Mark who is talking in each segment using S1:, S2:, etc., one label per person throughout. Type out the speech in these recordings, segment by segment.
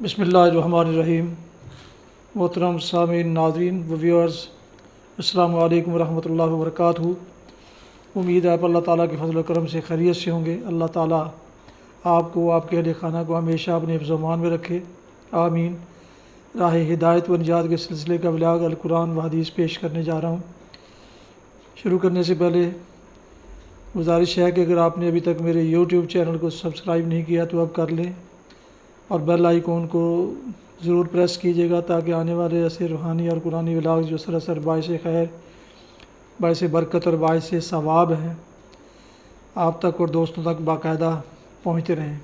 S1: بسم اللہ الرحمن الرحیم۔ محترم سامعین، ناظرین و ویورز، السلام علیکم ورحمۃ اللہ وبرکاتہ۔ امید ہے آپ اللہ تعالیٰ کے فضل و کرم سے خیریت سے ہوں گے۔ اللہ تعالیٰ آپ کو، آپ کے اہل خانہ کو ہمیشہ اپنے حفظ و امان میں رکھے، آمین۔ راہ ہدایت و نجات کے سلسلے کا ولاغ القرآن و حدیث پیش کرنے جا رہا ہوں۔ شروع کرنے سے پہلے گزارش ہے کہ اگر آپ نے ابھی تک میرے یوٹیوب چینل کو سبسکرائب نہیں کیا تو اب کر لیں، اور بیل آئیکن کو ضرور پریس کیجیے گا تاکہ آنے والے ایسے روحانی اور قرآنی ولاگ جو سراسر باعث خیر، باعث برکت اور باعث ثواب ہیں، آپ تک اور دوستوں تک باقاعدہ پہنچتے رہیں۔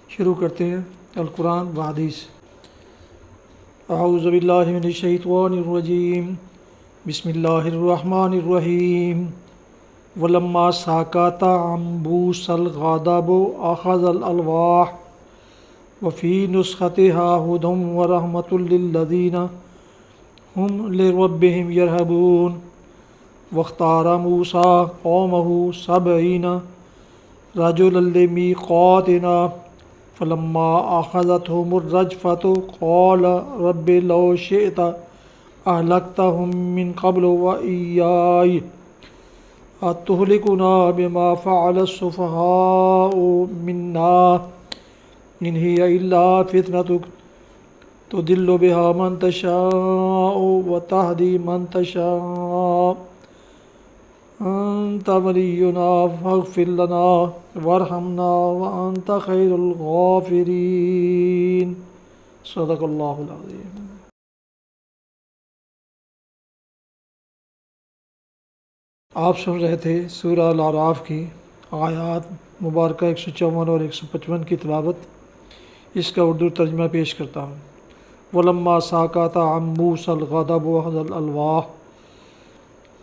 S1: شروع کرتے ہیں القرآن و حدیث۔ اعوذ باللہ من الشیطان الرجیم، بسم اللہ الرحمن الرحیم۔ ولما سکت عن موسی الغضب اخذ الالواح وفی نسختها هدى ورحمة للذین هم لربهم یرهبون۔ واختار موسیٰ قومه 70 رجلا لمیقاتنا فلما أخذتهم الرجفة قال رب لو شئت أهلكتهم من قبل وإياي أتهلكنا بما فعل السفهاء منا إن هي إلا فتنتك تضل بها من تشاء وتهدي من تشاء أنت ولينا فاغفر لنا وارحمنا وأنت خير الغافرين۔ صدق اللہ العظیم۔ آپ سن رہے تھے سورہ الاعراف کی آیات مبارکہ 154 اور 155 کی تلاوت۔ اس کا اردو ترجمہ پیش کرتا ہوں۔ ولما سکت عن موسیٰ الغضب اخذ الالواح،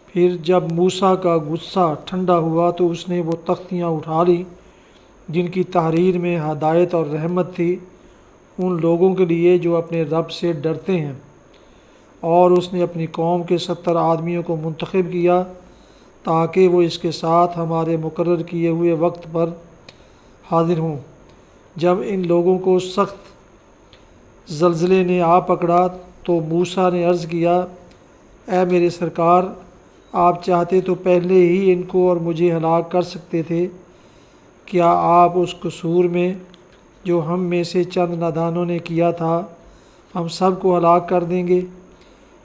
S1: پھر جب موسیٰ کا غصہ ٹھنڈا ہوا تو اس نے وہ تختیاں اٹھا لیں جن کی تحریر میں ہدایت اور رحمت تھی ان لوگوں کے لیے جو اپنے رب سے ڈرتے ہیں، اور اس نے اپنی قوم کے 70 آدمیوں کو منتخب کیا تاکہ وہ اس کے ساتھ ہمارے مقرر کیے ہوئے وقت پر حاضر ہوں۔ جب ان لوگوں کو سخت زلزلے نے آ پکڑا تو موسیٰ نے عرض کیا، اے میرے سرکار، آپ چاہتے تو پہلے ہی ان کو اور مجھے ہلاک کر سکتے تھے۔ کیا آپ اس قصور میں جو ہم میں سے چند نادانوں نے کیا تھا ہم سب کو ہلاک کر دیں گے؟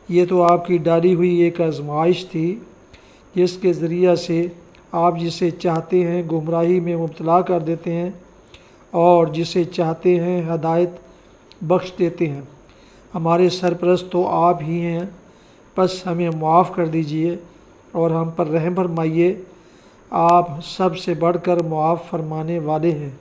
S1: یہ تو آپ کی ڈالی ہوئی ایک آزمائش تھی جس کے ذریعہ سے آپ جسے چاہتے ہیں گمراہی میں مبتلا کر دیتے ہیں اور جسے چاہتے ہیں ہدایت بخش دیتے ہیں۔ ہمارے سرپرست تو آپ ہی ہیں، بس ہمیں معاف کر دیجئے اور ہم پر رحم فرمائیے، آپ سب سے بڑھ کر معاف فرمانے والے ہیں۔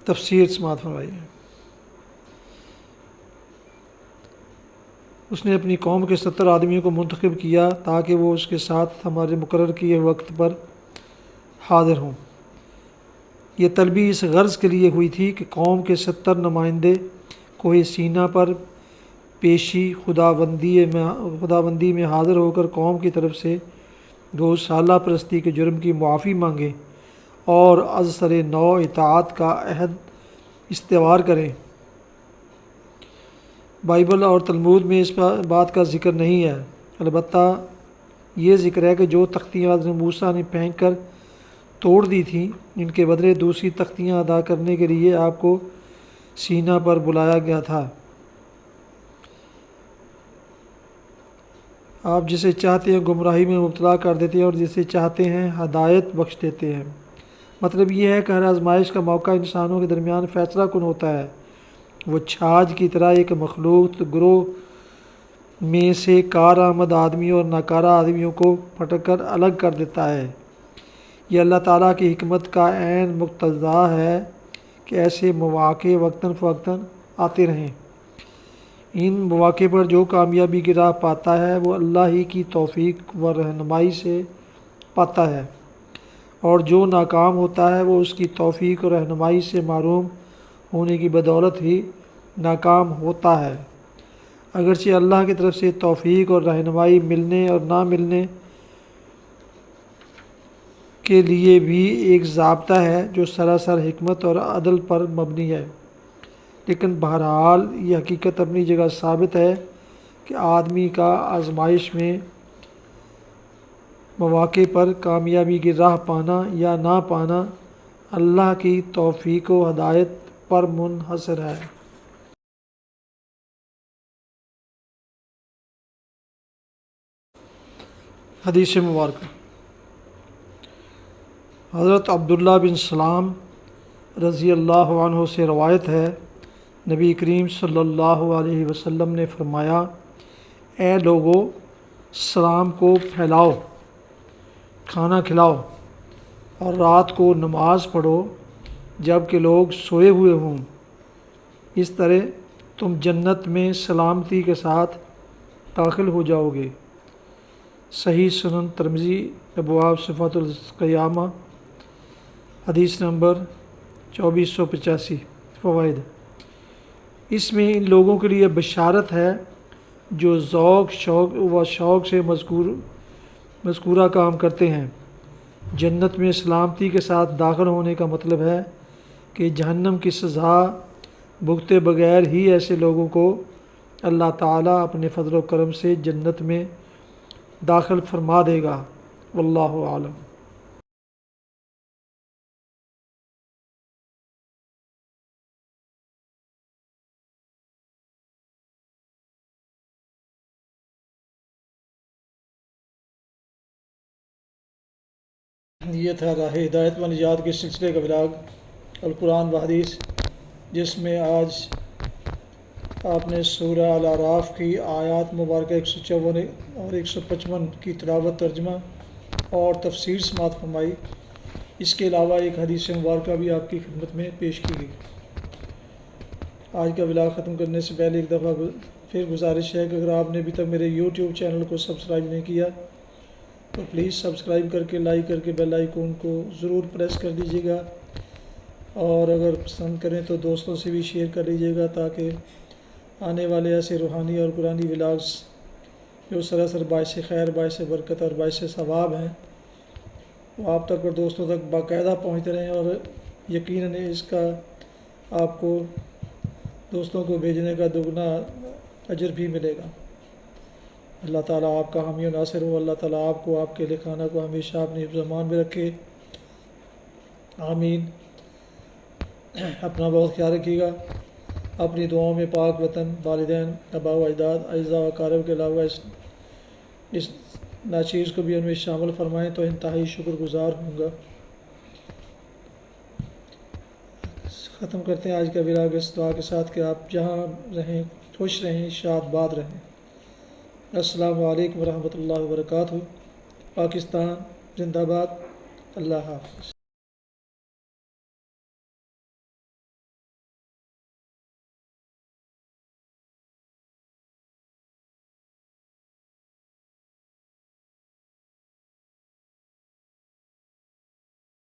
S1: تفسیر سماعت فرمائیے۔ اس نے اپنی قوم کے 70 آدمیوں کو منتخب کیا تاکہ وہ اس کے ساتھ ہمارے مقرر کیے وقت پر حاضر ہوں۔ یہ طلبی اس غرض کے لیے ہوئی تھی کہ قوم کے 70 نمائندے کوہ سینا پر پیشی خداوندی میں حاضر ہو کر قوم کی طرف سے گوسالہ پرستی کے جرم کی معافی مانگیں اور از سر نو اطاعت کا عہد استوار کریں۔ بائبل اور تلمود میں اس بات کا ذکر نہیں ہے، البتہ یہ ذکر ہے کہ جو تختیاں حضرت موسیٰ نے پھینک کر توڑ دی تھیں ان کے بدلے دوسری تختیاں ادا کرنے کے لیے آپ کو سینا پر بلایا گیا تھا۔ آپ جسے چاہتے ہیں گمراہی میں مبتلا کر دیتے ہیں اور جسے چاہتے ہیں ہدایت بخش دیتے ہیں۔ مطلب یہ ہے کہ ہر آزمائش کا موقع انسانوں کے درمیان فیصلہ کن ہوتا ہے۔ وہ چھاج کی طرح ایک مخلوط گروہ میں سے کارآمد آدمیوں اور ناکارہ آدمیوں کو پھٹک کر الگ کر دیتا ہے۔ یہ اللہ تعالیٰ کی حکمت کا عین مقتضا ہے کہ ایسے مواقع وقتاً فوقتاً آتے رہیں۔ ان مواقع پر جو کامیابی کی راہ پاتا ہے وہ اللہ ہی کی توفیق و رہنمائی سے پاتا ہے، اور جو ناکام ہوتا ہے وہ اس کی توفیق اور رہنمائی سے محروم ہونے کی بدولت ہی ناکام ہوتا ہے۔ اگرچہ اللہ کی طرف سے توفیق اور رہنمائی ملنے اور نہ ملنے کے لیے بھی ایک ضابطہ ہے جو سراسر حکمت اور عدل پر مبنی ہے، لیکن بہرحال یہ حقیقت اپنی جگہ ثابت ہے کہ آدمی کا آزمائش میں مواقع پر کامیابی کی راہ پانا یا نہ پانا اللہ کی توفیق و ہدایت پر منحصر ہے۔ حدیث مبارکہ حضرت عبداللہ بن سلام رضی اللہ عنہ سے روایت ہے، نبی کریم صلی اللہ علیہ وسلم نے فرمایا، اے لوگو، سلام کو پھیلاؤ، کھانا کھلاؤ اور رات کو نماز پڑھو جب کہ لوگ سوئے ہوئے ہوں، اس طرح تم جنت میں سلامتی کے ساتھ داخل ہو جاؤ گے۔ صحیح سنن ترمذی ابواب صفات القیامہ، حدیث نمبر 2485۔ فوائد: اس میں ان لوگوں کے لیے بشارت ہے جو ذوق شوق سے مذکورہ کام کرتے ہیں۔ جنت میں سلامتی کے ساتھ داخل ہونے کا مطلب ہے کہ جہنم کی سزا بھگتے بغیر ہی ایسے لوگوں کو اللہ تعالیٰ اپنے فضل و کرم سے جنت میں داخل فرما دے گا۔ واللہ اعلم۔ یہ تھا راہ ہدایت و نجات کے سلسلے کا ولاگ القرآن و حدیث، جس میں آج آپ نے سورہ الاعراف کی آیات مبارکہ 154 اور 155 کی تلاوت، ترجمہ اور تفسیر سماعت فرمائی۔ اس کے علاوہ ایک حدیث مبارکہ بھی آپ کی خدمت میں پیش کی گئی۔ آج کا ولاگ ختم کرنے سے پہلے ایک دفعہ پھر گزارش ہے کہ اگر آپ نے ابھی تک میرے یوٹیوب چینل کو سبسکرائب نہیں کیا تو پلیز سبسکرائب کر کے لائک کر کے بیل آئیکن کو ضرور پریس کر دیجیے گا، اور اگر پسند کریں تو دوستوں سے بھی شیئر کر لیجیے گا تاکہ آنے والے ایسے روحانی اور قرآنی ولاگز جو سراسر باعث خیر، باعث برکت اور باعث ثواب ہیں وہ آپ تک اور دوستوں تک باقاعدہ پہنچتے رہیں، اور یقیناً اس کا آپ کو دوستوں کو بھیجنے کا دگنا اجر بھی ملے گا۔ اللہ تعالیٰ آپ کا حامی و ناصر ہو۔ اللہ تعالیٰ آپ کو، آپ کے اہل خانہ کو ہمیشہ اپنی حفظ و امان میں رکھے، آمین۔ اپنا بہت خیال رکھیے گا، اپنی دعاؤں میں پاک وطن، والدین، آباء و اجداد، اعزاء و اقارب کے علاوہ اس ناچیز کو بھی ان میں شامل فرمائیں تو انتہائی شکر گزار ہوں گا۔ ختم کرتے ہیں آج کا ولاگ اس دعا کے ساتھ کہ آپ جہاں رہیں خوش رہیں، شاد باد رہیں۔ السلام علیکم ورحمۃ اللہ وبرکاتہ۔ پاکستان زندہ باد۔ اللہ حافظ۔